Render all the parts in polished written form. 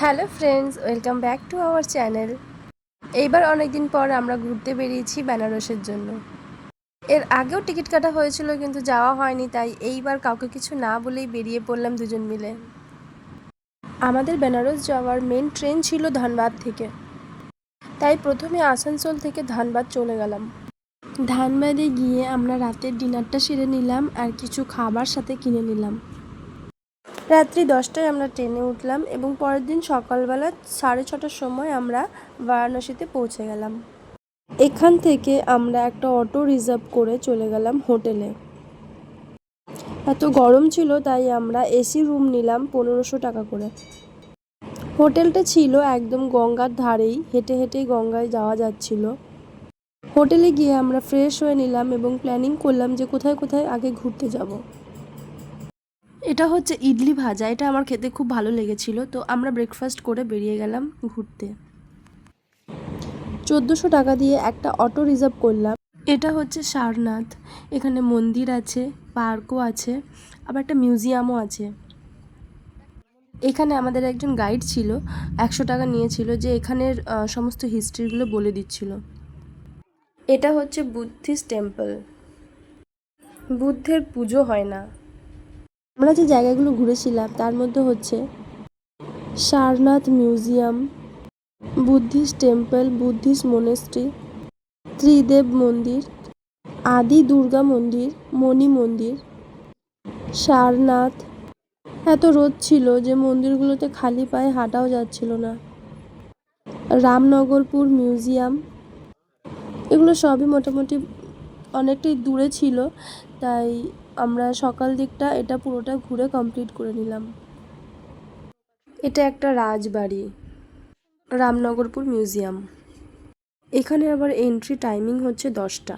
Hello friends, welcome back to our channel. এইবার অনেক দিন পর আমরা ঘুরতে বেরিয়েছি বেনারসের জন্য। এর আগেও টিকিট কাটা হয়েছিল কিন্তু যাওয়া হয়নি, তাই এইবার কাউকে কিছু না বলেই বেরিয়ে পড়লাম দুজন মিলে। আমাদের বেনারস যাওয়ার মেন ট্রেন ছিল ধানবাদ থেকে, তাই প্রথমে আসানসোল থেকে ধানবাদ চলে গেলাম। ধানবাদে গিয়ে আমরা রাতের ডিনারটা সেরে নিলাম আর কিছু খাবার সাথে কিনে নিলাম। রাত্রি 10টায় আমরা ট্রেনে উঠলাম এবং পরের দিন সকালবেলা 6:30টার সময় আমরা বারাণসীতে পৌঁছে গেলাম। এখান থেকে আমরা একটা অটো রিজার্ভ করে চলে গেলাম হোটেলে। এত গরম ছিল তাই আমরা এসি রুম নিলাম 1500 টাকা করে। হোটেলটা ছিল একদম গঙ্গার ধারেই, হেঁটে হেঁটেই গঙ্গায় যাওয়া যাচ্ছিল। হোটেলে গিয়ে আমরা ফ্রেশ হয়ে নিলাম এবং প্ল্যানিং করলাম যে কোথায় কোথায় আগে ঘুরতে যাব। এটা হচ্ছে ইডলি ভাজা, এটা আমার খেতে খুব ভালো লেগেছিল, তো আমরা ব্রেকফাস্ট করে বেরিয়ে গেলাম ঘুরতে। 1400 টাকা দিয়ে একটা অটো রিজার্ভ করলাম। এটা হচ্ছে সারনাথ, এখানে মন্দির আছে, পার্কও আছে, আবার একটা মিউজিয়ামও আছে। এখানে আমাদের একজন গাইড ছিল, 100 টাকা নিয়েছিল, যে এখানের সমস্ত হিস্ট্রিগুলো বলে দিচ্ছিল। এটা হচ্ছে বুদ্ধিস্ট টেম্পল, বুদ্ধের পুজো হয় না। আমরা যে জায়গাগুলো ঘুরেছিলাম তার মধ্যে হচ্ছে Sarnath museum, Buddhist temple, Buddhist monastery, Tridev মন্দির, আদি দুর্গা মন্দির, মণি মন্দির, সারনাথ। এত রোদ ছিল যে মন্দিরগুলোতে খালি পায়ে হাঁটাও যাচ্ছিল না। রামনগরপুর মিউজিয়াম, এগুলো সবই মোটামুটি অনেকটাই দূরে ছিল, তাই আমরা সকাল দিকটা এটা পুরোটা ঘুরে কমপ্লিট করে নিলাম। এটা একটা রাজবাড়ি, রামনগরপুর মিউজিয়াম। এখানে আবার এন্ট্রি টাইমিং হচ্ছে 10টা।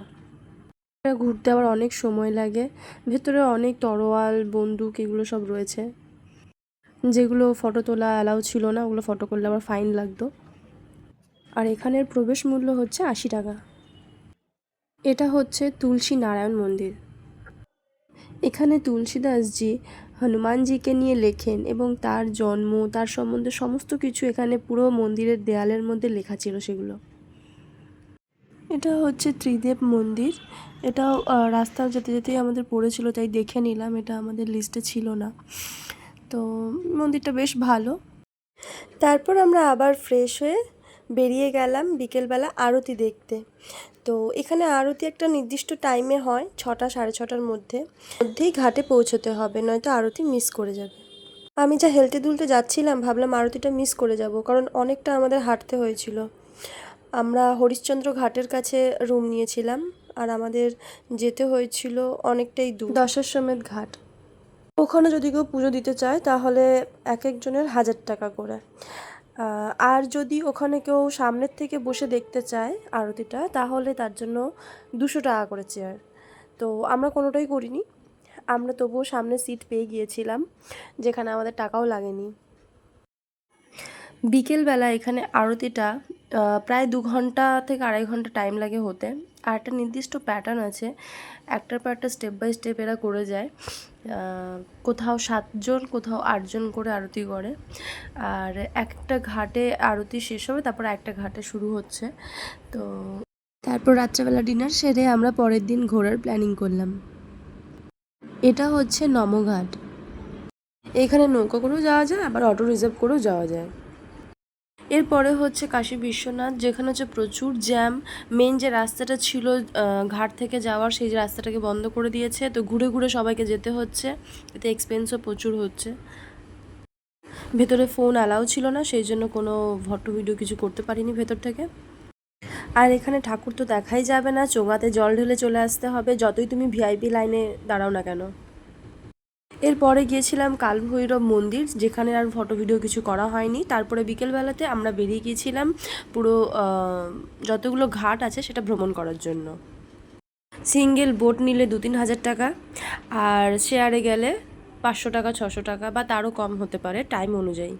ঘুরতে আবার অনেক সময় লাগে। ভেতরে অনেক তরোয়াল, বন্দুক এগুলো সব রয়েছে, যেগুলো ফটো তোলা অ্যালাউ ছিল না, ওগুলো ফটো করলে আবার ফাইন লাগতো। আর এখানের প্রবেশ মূল্য হচ্ছে 80 টাকা। এটা হচ্ছে তুলসী নারায়ণ মন্দির। এখানে তুলসীদাসজি হনুমানজিকে নিয়ে লেখেন এবং তার জন্ম, তার সম্বন্ধে সমস্ত কিছু এখানে পুরো মন্দিরের দেয়ালের মধ্যে লেখা ছিল সেগুলো। এটা হচ্ছে ত্রিদেব মন্দির, এটাও রাস্তা যেতে যেতেই আমাদের পড়েছিল, তাই দেখে নিলাম, এটা আমাদের লিস্টে ছিল না। তো মন্দিরটা বেশ ভালো। তারপর আমরা আবার ফ্রেশ হয়ে বেরিয়ে গেলাম বিকেলবেলা আরতি দেখতে। তো এখানে আরতি একটা নির্দিষ্ট টাইমে হয়, 6টা 6:30টার মধ্যেই ঘাটে পৌঁছতে হবে, নয়তো আরতি মিস করে যাবে। আমি যা হেলতে দুলতে যাচ্ছিলাম ভাবলাম আরতিটা মিস করে যাব, কারণ অনেকটা আমাদের হাঁটতে হয়েছিল। আমরা হরিশ্চন্দ্র ঘাটের কাছে রুম নিয়েছিলাম আর আমাদের যেতে হয়েছিল অনেকটাই দূর, দশাশ্বমেধ ঘাট। ওখানে যদি কেউ পুজো দিতে চায় তাহলে এক একজনের 1000 টাকা করে। আর যদি ওখানে কেউ সামনের থেকে বসে দেখতে চায় আরতিটা, তাহলে তার জন্য 200 টাকা করে চেয়ার। তো আমরা কোনোটাই করিনি, আমরা তবুও সামনে সিট পেয়ে গিয়েছিলাম, যেখানে আমাদের টাকাও লাগেনি। বিকেলবেলা এখানে আরতিটা প্রায় 2 ঘন্টা থেকে 2.5 ঘন্টা টাইম লাগে হতে। আর একটা নির্দিষ্ট প্যাটার্ন আছে, একটার পর একটা স্টেপ বাই স্টেপ এরা করে যায়। কোথাও 7 জন, কোথাও 8 জন করে আরতি করে। আর একটা ঘাটে আরতি শেষ হবে, তারপর একটা ঘাটে শুরু হচ্ছে। তো তারপর রাত্রেবেলা ডিনার সেরে আমরা পরের দিন ঘোরার প্ল্যানিং করলাম। এটা হচ্ছে নমঘাট, এখানে নৌকা করেও যাওয়া যায়, আবার অটো রিজার্ভ করেও যাওয়া যায়। এরপরে হচ্ছে কাশী বিশ্বনাথ, যেখানে হচ্ছে প্রচুর জ্যাম। মেন যে রাস্তাটা ছিল ঘাট থেকে যাওয়ার, সেই যে রাস্তাটাকে বন্ধ করে দিয়েছে, তো ঘুরে ঘুরে সবাইকে যেতে হচ্ছে, এতে এক্সপেন্সও প্রচুর হচ্ছে। ভেতরে ফোন অ্যালাউ ছিল না, সেই জন্য কোনো ফটো ভিডিও কিছু করতে পারিনি ভেতর থেকে। আর এখানে ঠাকুর তো দেখাই যাবে না, চোঙাতে জল ঢেলে চলে আসতে হবে, যতই তুমি ভিআইপি লাইনে দাঁড়াও না কেন। এরপরে গিয়েছিলাম কালভৈরব মন্দির, যেখানে আর ফটো ভিডিও কিছু করা হয়নি। তারপরে বিকেলবেলাতে আমরা বেরিয়ে গিয়েছিলাম পুরো যতগুলো ঘাট আছে সেটা ভ্রমণ করার জন্য। সিঙ্গেল বোট নিলে 2-3 হাজার টাকা, আর শেয়ারে গেলে 500 টাকা 600 টাকা বা তারও কম হতে পারে টাইম অনুযায়ী।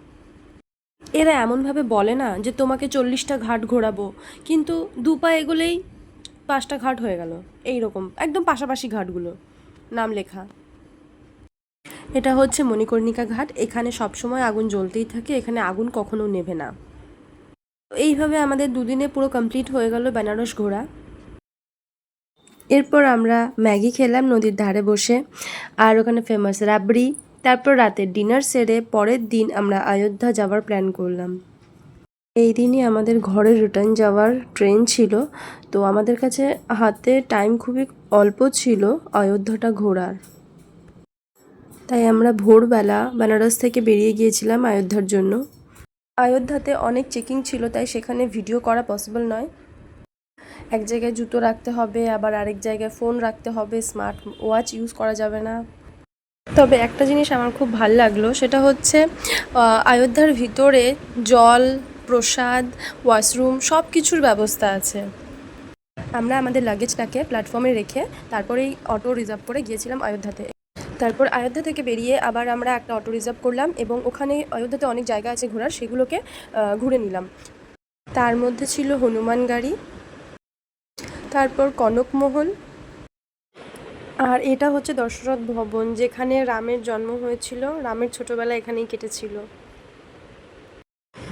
এরা এমনভাবে বলে না যে তোমাকে 40টা ঘাট ঘোরাবো, কিন্তু 2 পা এগোলেই 5টা ঘাট হয়ে গেল, এইরকম একদম পাশাপাশি ঘাটগুলো নাম লেখা। এটা হচ্ছে মণিকর্ণিকা ঘাট। এখানে সবসময় আগুন জ্বলতেই থাকে, এখানে আগুন কখনো নেভে না। এইভাবে আমাদের দুদিনে পুরো কমপ্লিট হয়ে গেল বেনারস ঘোরা। এরপর আমরা ম্যাগি খেলাম নদীর ধারে বসে, আর ওখানে ফেমাস রাবড়ি। তারপর রাতের ডিনার সেরে পরের দিন আমরা অযোধ্যা যাওয়ার প্ল্যান করলাম। এই দিনই আমাদের ঘরে রিটার্ন যাওয়ার ট্রেন ছিল, তো আমাদের কাছে হাতে টাইম খুবই অল্প ছিল অযোধ্যাটা ঘোরার। তাই আমরা ভোরবেলা বেনারস থেকে বেরিয়ে গিয়েছিলাম অযোধ্যার জন্য। অযোধ্যাতে অনেক চেকিং ছিল, তাই সেখানে ভিডিও করা পসিবল নয়। এক জায়গায় জুতো রাখতে হবে, আবার আরেক জায়গায় ফোন রাখতে হবে, স্মার্ট ওয়াচ ইউজ করা যাবে না। তবে একটা জিনিস আমার খুব ভাল লাগলো, সেটা হচ্ছে অযোধ্যার ভিতরে জল, প্রসাদ, ওয়াশরুম সব কিছুর ব্যবস্থা আছে। আমরা আমাদের লাগেজটাকে প্ল্যাটফর্মে রেখে তারপরেই অটো রিজার্ভ করে গিয়েছিলাম অযোধ্যাতে। তারপর অযোধ্যা থেকে বেরিয়ে আবার আমরা একটা অটো রিজার্ভ করলাম এবং ওখানে অযোধ্যাতে অনেক জায়গা আছে ঘোরার, সেগুলোকে ঘুরে নিলাম। তার মধ্যে ছিল হনুমান গাড়ি, তারপর কনকমহল, আর এটা হচ্ছে দশরথ ভবন, যেখানে রামের জন্ম হয়েছিল। রামের ছোটোবেলা এখানেই কেটেছিল।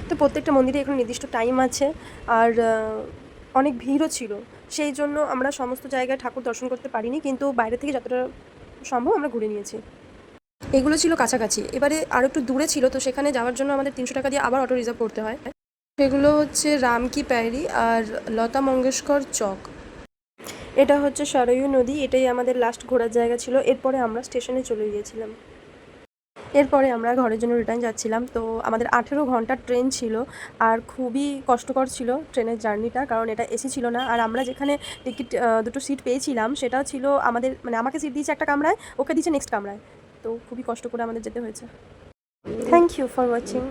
তো প্রত্যেকটা মন্দিরে এখন নির্দিষ্ট টাইম আছে, আর অনেক ভিড়ও ছিল, সেই জন্য আমরা সমস্ত জায়গায় ঠাকুর দর্শন করতে পারিনি, কিন্তু বাইরে থেকে যতটা সম্ভব আমরা ঘুরে নিয়েছি। এগুলো ছিল কাছাকাছি, এবারে আরও একটু দূরে ছিল, তো সেখানে যাওয়ার জন্য আমাদের 300 টাকা দিয়ে আবার অটো রিজার্ভ করতে হয়। সেগুলো হচ্ছে রাম কি প্যারি আর লতা মঙ্গেশকর চক। এটা হচ্ছে সরয়ু নদী, এটাই আমাদের লাস্ট ঘোরার জায়গা ছিল। এরপরে আমরা স্টেশনে চলে গিয়েছিলাম। এরপরে আমরা ঘরের জন্য রিটার্ন যাচ্ছিলাম। তো আমাদের 18 ঘন্টার ট্রেন ছিল, আর খুবই কষ্টকর ছিল ট্রেনের জার্নিটা, কারণ এটা এসি ছিল না। আর আমরা যেখানে টিকিট দুটো সিট পেয়েছিলাম, সেটাও ছিল আমাদের, মানে আমাকে সিট দিয়েছে একটা কামরায়, ওকে দিয়েছে নেক্সট কামরায়। তো খুবই কষ্ট করে আমাদের যেতে হয়েছে। Thank you for watching.